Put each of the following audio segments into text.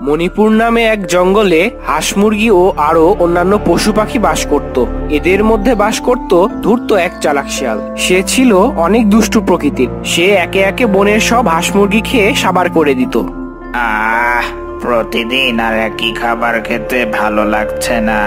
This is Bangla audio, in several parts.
মণিপুর নামে এক জঙ্গলে হাঁস মুরগি ও আরো অন্যান্য পশু পাখি বাস করত। এদের মধ্যে বাস করত ধূর্ত এক চালাক শিয়াল। সে ছিল অনেক দুষ্টু প্রকৃতির। সে একে একে বনের সব হাঁস মুরগি খেয়ে সাবার করে দিত। প্রতিদিন আর একই খাবার খেতে ভালো লাগছে না।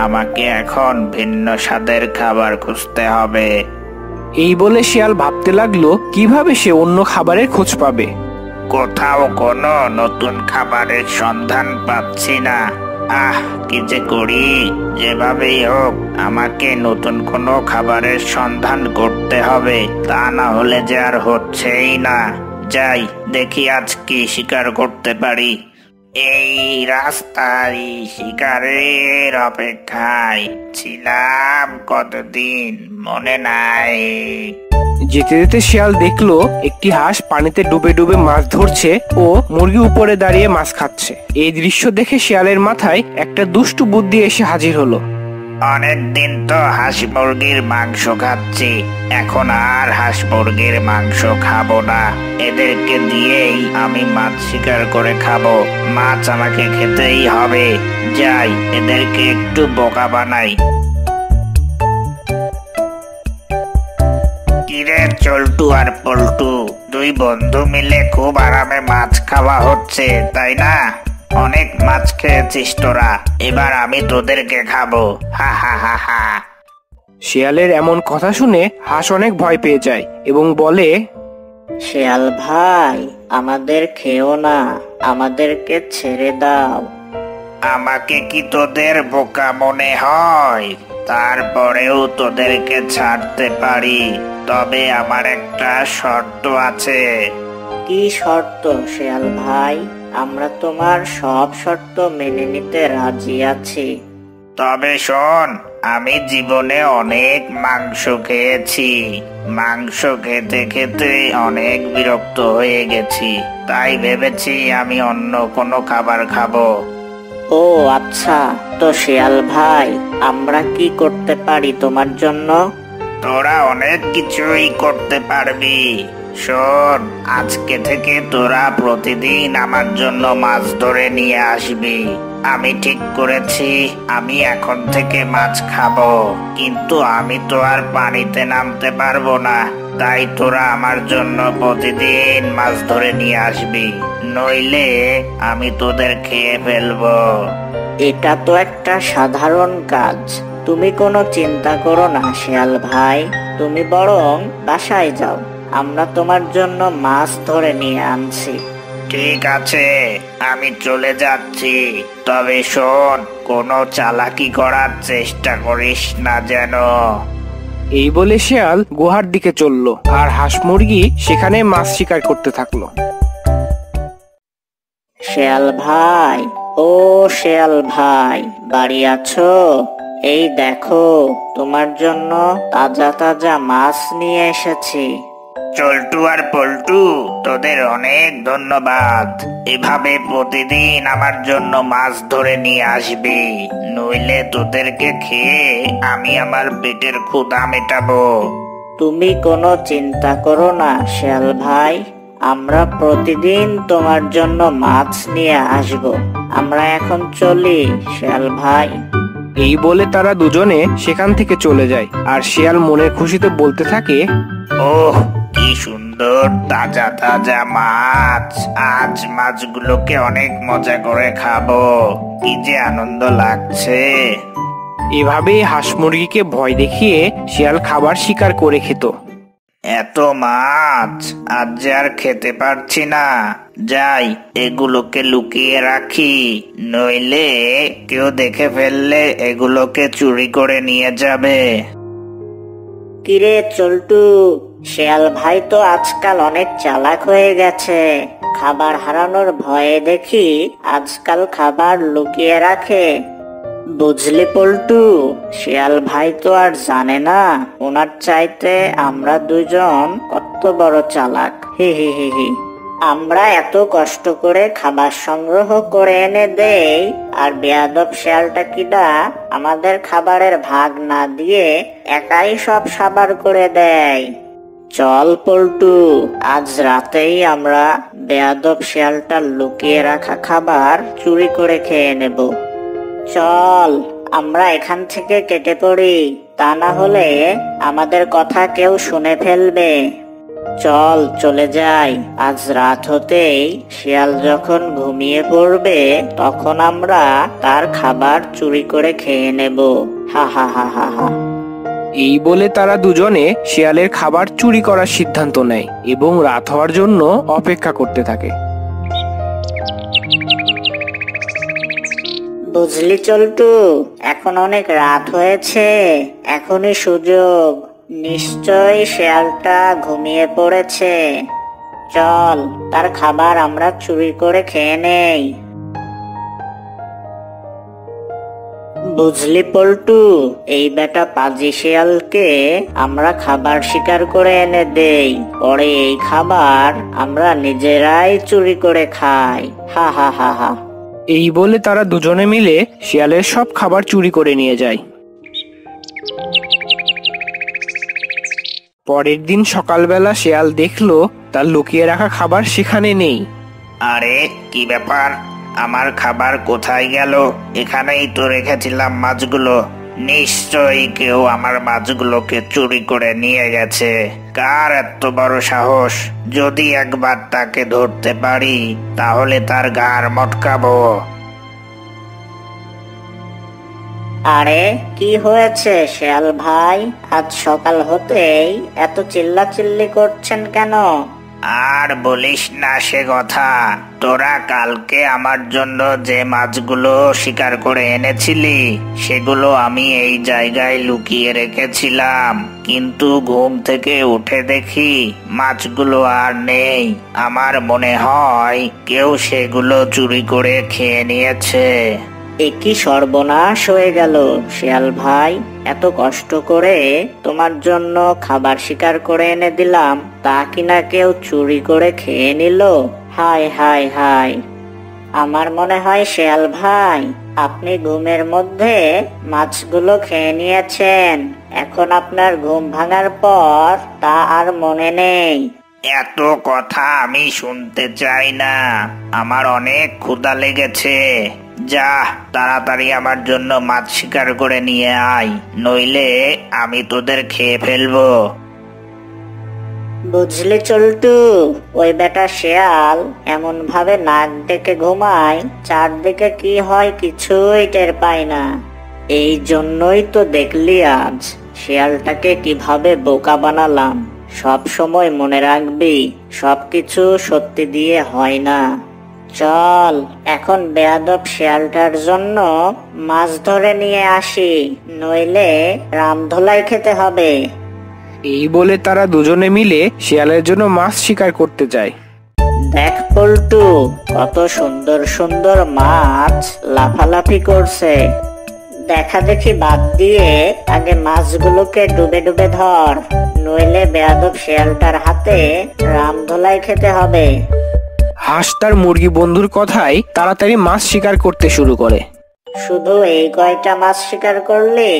আমাকে এখন ভিন্ন স্বাদের খাবার খুঁজতে হবে। এই বলে শিয়াল ভাবতে লাগলো কিভাবে সে অন্য খাবারের খোঁজ পাবে। কোথাও কোনো নতুন খাবারের সন্ধান পাচ্ছি না। কি যে করি, যেভাবেই হোক আমাকে নতুন কোনো খাবারের সন্ধান করতে হবে, তা না হলে যে আর হচ্ছেই না। যাই দেখি আজ কি শিকার করতে পারি। এই রাস্তায় শিকারের অপেক্ষায় ছিলাম কতদিন মনে নাই। যেতে যেতে শিয়াল দেখলো একটি হাঁস পানিতে ডুবে ডুবে মাছ ধরছে ও মুরগি উপরে দাঁড়িয়ে মাছ খাচ্ছে। এই দৃশ্য দেখে শিয়ালের মাথায় একটা দুষ্টু বুদ্ধি এসে হাজির হলো। অনেক দিন তো হাঁস মুরগির মাংস খাচ্ছি, এখন আর হাঁস মুরগির মাংস খাবো না। এদেরকে দিয়েই আমি মাছ শিকার করে খাবো। মাছ আমাকে খেতেই হবে। যাই এদেরকে একটু বোকা বানাই। কিরে চল্টু আর পল্টু, দুই বন্ধু মিলে খুব আরামে মাছ খাওয়া হচ্ছে, তাই না? অনেক মাছ খেয়েছিস তোরা, এবার আমি তোদেরকে খাবো। হা হা হা হা। শিয়ালের এমন কথা শুনে হাঁস অনেক ভয় পেয়ে যায় এবং বলে, শিয়াল ভাই, আমাদের খেও না, আমাদেরকে ছেড়ে দাও। আমাকে কি তোদের বোকা মনে হয়? তারপরেও তোদেরকে ছাড়তে পারি, তবে আমার একটা শর্ত আছে। কি শর্ত শিয়াল ভাই? আমরা তোমার সব শর্ত মেনে নিতে রাজি আছি। তবে শোন, আমি জীবনে অনেক মাংস খেয়েছি। মাংস খেতে খেতে অনেক বিরক্ত হয়ে গেছি, তাই ভেবেছি আমি অন্য কোনো খাবার খাবো। ও আচ্ছা, তো শিয়াল ভাই, আমরা কি করতে পারি তোমার জন্য? তোরা অনেক কিছুই করতে পারবি। শোন, আজকে থেকে তোরা প্রতিদিন আমার জন্য মাছ ধরে নিয়ে আসবি। আমি ঠিক করেছি আমি এখন থেকে মাছ খাবো, কিন্তু আমি তো আর পানিতে নামতে পারবো না। তাই তোরা আমার জন্য প্রতিদিন মাছ ধরে নিয়ে আসবি, নইলে আমি তোদের খেয়ে ফেলবো। এটা তো একটা সাধারণ কাজ, তুমি কোনো চিন্তা করো না শিয়াল ভাই। তুমি বরং বাসায় যাও, আমরা তোমার জন্য মাছ ধরে নিয়ে আনছি। ঠিক আছে, আমি চলে যাচ্ছি। তবে শোন, কোনো চালাকি করার চেষ্টা করিস না যেন। এই বলে শিয়াল গুহার দিকে চলল আর হাঁস মুরগি সেখানে মাছ শিকার করতে থাকলো। শিয়াল ভাই, ও শিয়াল ভাই, বাড়ি আছো? এই দেখো, তোমার জন্য তাজা তাজা মাছ নিয়ে এসেছি। চল্টু আর পল্টু, তোদের অনেক ধন্যবাদ। এভাবে প্রতিদিন আমার জন্য মাছ ধরে নিয়ে আসবি, নইলে তোদেরকে খেয়ে আমি আমার পেটের ক্ষুধা মেটাবো। তুমি কোনো চিন্তা করো না শিয়াল ভাই, আমরা প্রতিদিন তোমার জন্য মাছ নিয়ে আসব। আমরা এখন চলি শিয়াল ভাই। এই বলে তারা দুজনে সেখান থেকে চলে যায় আর শিয়াল মনের খুশিতে বলতে থাকে, ওহ, কি সুন্দর তাজা তাজা মাছ। আজ মাছগুলোকে অনেক মজা করে খাবো। কি যে আনন্দ লাগছে। এভাবেই হাঁস মুরগিকে ভয় দেখিয়ে শিয়াল খাবার শিকার করে খেত। এত মাছ আজ যে আর খেতে পারছি না। যাই এগুলোকে লুকিয়ে রাখি, নইলে কেউ দেখে ফেললে এগুলোকে চুরি করে নিয়ে যাবে। কিরে চল্টু, শিয়াল ভাই তো আজকাল অনেক চালাক হয়ে গেছে। খাবার হারানোর ভয়ে দেখি আজকাল খাবার লুকিয়ে রাখে। বুঝলি পল্টু, শিয়াল ভাই তো আর জানে না ওনার চাইতে আমরা দুজন কত বড় চালাক। হি হি হি হি। আমরা এত কষ্ট করে খাবার সংগ্রহ করে এনে দেই, আর বেয়াদব শিয়ালটা কিনা আমাদের খাবারের ভাগ না দিয়ে একাই সব সাবার করে দেয়। চল পল্টু, আজ রাতেই আমরা বেয়াদব শিয়ালটা লুকিয়ে রাখা খাবার চুরি করে খেয়ে নেব। চল আমরা এখান থেকে কেটে পড়ি, তা না হলে আমাদের কথা কেউ শুনে ফেলবে। চল চলে যাই, আজ রাত হতেই শিয়াল যখন ঘুমিয়ে পড়বে তখন আমরা তার খাবার চুরি করে খেয়ে নেব। হা হা হা হা হা। এই বলে তারা দুজনে শিয়ালের খাবার চুরি করার সিদ্ধান্ত নেয় এবং রাত হওয়ার জন্য অপেক্ষা করতে থাকে। বুঝলি চল্টু, এখন অনেক রাত হয়েছে, এখনই সুযোগ। নিশ্চয়ই শিয়ালটা ঘুমিয়ে পড়েছে। চল তার খাবার আমরা চুরি করে খেয়ে নেই। বুঝলি পল্টু, এই বেটা পাজি শিয়ালকে আমরা খাবার শিকার করে এনে দেই, পরে এই খাবার আমরা নিজেরাই চুরি করে খাই। হা হা হা হা। এই বলে তারা দুজনে মিলে শিয়ালের সব খাবার চুরি করে নিয়ে যায়। পরের দিন সকালবেলা শিয়াল দেখলো তার লুকিয়ে রাখা খাবার সেখানে নেই। আরে কি ব্যাপার, আমার খাবার কোথায় গেল? এখানেই তো রেখেছিলাম মাছগুলো। নিশ্চয়ই কেউ আমার মাছগুলোকে চুরি করে নিয়ে গেছে। কার এত বড় সাহস? যদি একবার তাকে ধরতে পারি তাহলে তার ঘাড় মটকাবো। আরে কি হয়েছে শিয়াল ভাই, আজ সকাল হতেই এত চিল্লাচিল্লি করছেন কেন? আর বলিস না সে কথা। তোরা কালকে আমার জন্য যে মাছগুলো শিকার করে এনেছিলি সেগুলো আমি এই জায়গায় লুকিয়ে রেখেছিলাম, কিন্তু ঘুম থেকে উঠে দেখি মাছগুলো আর নেই। আমার মনে হয় কেউ সেগুলো চুরি করে খেয়ে নিয়েছে। এ কি সর্বনাশ হয়ে গেল শিয়াল ভাই, এত কষ্ট করে তোমার জন্য খাবার শিকার করে এনে দিলাম, তা কিনা কেউ চুরি করে খেয়ে নিল। হায় হায় হায়। আমার মনে হয় শিয়াল ভাই আপনি ঘুমের মধ্যে মাছগুলো খেয়ে নিয়েছেন, এখন আপনার ঘুম ভাঙার পর তা আর মনে নেই। এত কথা আমি শুনতে চাই না, আমার অনেক ক্ষুধা লেগেছে। যা তাড়াতাড়ি আমার জন্য মাছ শিকার করে নিয়ে আয়, নইলে আমি তোদের খেয়ে ফেলবো। বুঝলি চল্টু, ওই বেটা শিয়াল এমন ভাবে নাক ডেকে ঘুমায়, চারদিকে কি হয় কিছুই টের পায় না। এই জন্যই তো দেখলি আজ শিয়ালটাকে কিভাবে বোকা বানালাম। সব সময় মনে রাখবি, সবকিছু সত্যি দিয়ে হয় না। চল এখন বেয়াদব শিয়ালটার জন্য মাছ ধরে নিয়ে আসি, নইলে রামধোলাই খেতে হবে। এই বলে তারা দুজনে মিলে শিয়ালের জন্য মাছ শিকার করতে যায়। দেখ পল্টু, কত সুন্দর সুন্দর মাছ লাফালাফি করছে। দেখা দেখি বাদ দিয়ে আগে মাছগুলোকে ডুবে ডুবে ধর, নইলে বেয়াদব শিয়ালটার হাতে রামধোলাই খেতে হবে। হাঁস তার মুরগি বন্ধুর কথায় তাড়াতাড়ি মাছ শিকার করতে শুরু করে। শুধু এই কয়টা মাছ শিকার করলি,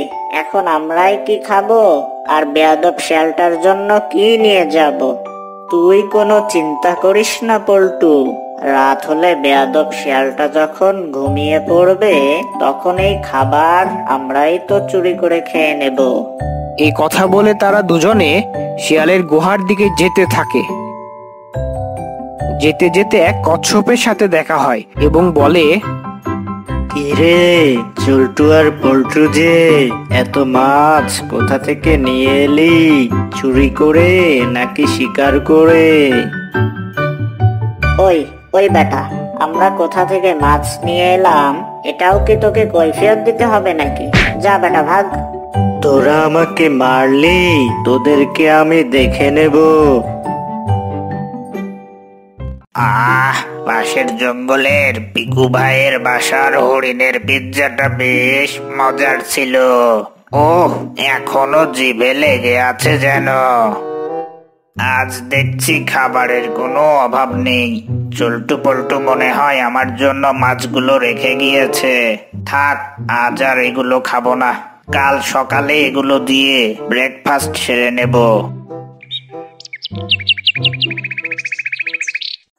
এখন আমরাই কি খাবো আর বেয়াদব শিয়ালটার জন্য কি নিয়ে যাব? তুই কোনো চিন্তা করিস না পল্টু, রাত হলে বেয়াদব শিয়ালটা যখন ঘুমিয়ে পড়বে তখন এই খাবার আমরাই তো চুরি করে খেয়ে নেব। এই কথা বলে তারা দুজনে শিয়ালের গুহার দিকে যেতে থাকে। যেতে যেতে এক কচ্ছপের সাথে দেখা হয় এবং বলে, কিরে চল্টু আর পল্টু যে, এত মাছ কোথা থেকে নিয়ে এলি? চুরি করে নাকি শিকার করে? ওই ওই বেটা, আমরা কোথা থেকে মাছ নিয়ে এলাম এটাও কি তোকে কৈফিয়ত দিতে হবে নাকি? যা বেটা ভাগ। তোরা আমাকে মারলি, তোদেরকে আমি দেখে নেব। পাশের জঙ্গলের পিকু ভাইয়ের বাসার হরিণের পিৎজাটা বেশ মজার ছিল। ওহ, এখনো জিভে লেগে আছে যেন। আজ দেখছি খাবারের কোনো অভাব নেই। চল্টু পল্টু মনে হয় আমার জন্য মাছগুলো রেখে গিয়েছে। থাক, আজ আর এগুলো খাবো না, কাল সকালে এগুলো দিয়ে ব্রেকফাস্ট সেরে নেব।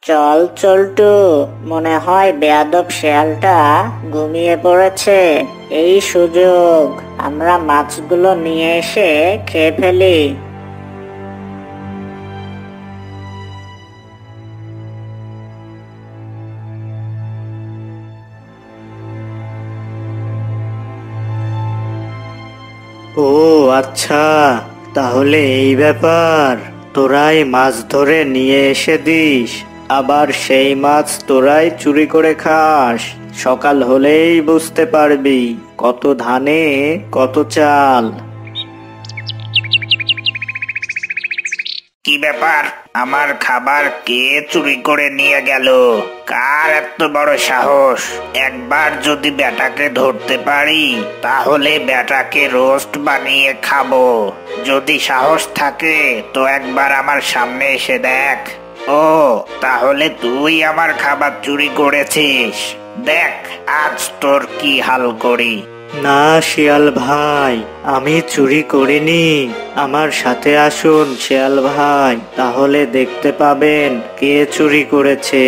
চল চল্টু, মনে হয় বেয়াদব শেয়ালটা ঘুমিয়ে পড়েছে। এই সুযোগ, আমরা মাছগুলো নিয়ে এসে খেয়ে ফেলি। ও আচ্ছা, তাহলে এই ব্যাপার। তোরাই মাছ ধরে নিয়ে এসে দিস, আবার সেই মাছ তোরাই চুরি করে খাস। সকাল হলেই বুঝতে পারবি কত ধানে কত চাল। কি ব্যাপার? আমার খাবার কে চুরি করে নিয়ে গেল? কার এত বড় সাহস? একবার যদি বেটাকে ধরতে পারি তাহলে বেটাকে রোস্ট বানিয়ে খাবো। যদি সাহস থাকে তো একবার আমার সামনে এসে দেখ। ও, তাহলে তুই আমার খাবার চুরি করেছিস? দেখ আজ তোর কি হাল করি। না শিয়াল ভাই, আমি চুরি করিনি। আমার সাথে আসুন শিয়াল ভাই, তাহলে দেখতে পাবেন কে চুরি করেছে।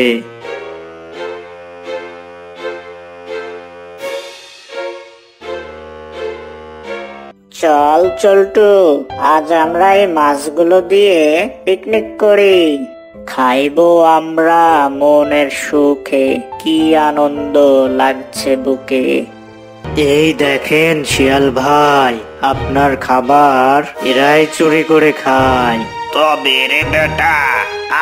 চল চল্টু, আজ আমরা এই মাছগুলো দিয়ে পিকনিক করি। খাইবো আমরা মনের সুখে, কি আনন্দ লাগছে বুকে। এই দেখেন শিয়াল ভাই, আপনার খাবার এরাই চুরি করে খায়। তবে রে বেটা,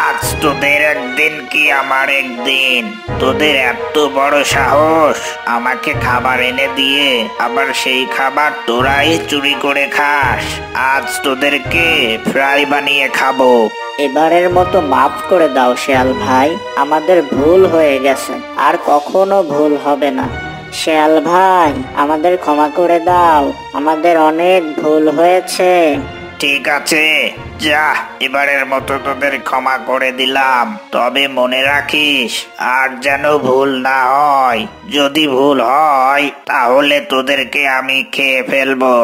আজ তোদের একদিন কি আমার একদিন। তোদের এত বড় সাহস আমাকে খাবার এনে দিয়ে আবার সেই খাবার তোরাই চুরি করে খাস। আজ তোদেরকে ফ্রাই বানিয়ে খাবো। এবারের মতো মাফ করে দাও শেয়াল ভাই, আমাদের ভুল হয়ে গেছে, আর কখনো ভুল হবে না। শেয়াল ভাই, আমাদের ক্ষমা করে দাও, আমাদের অনেক ভুল হয়েছে। ঠিক আছে, যা, এবারের মতো তোদের ক্ষমা করে দিলাম। তবে মনে রাখিস আর যেন ভুল না হয়। যদি ভুল হয় তাহলে তোদেরকে আমি খেয়ে ফেলবো।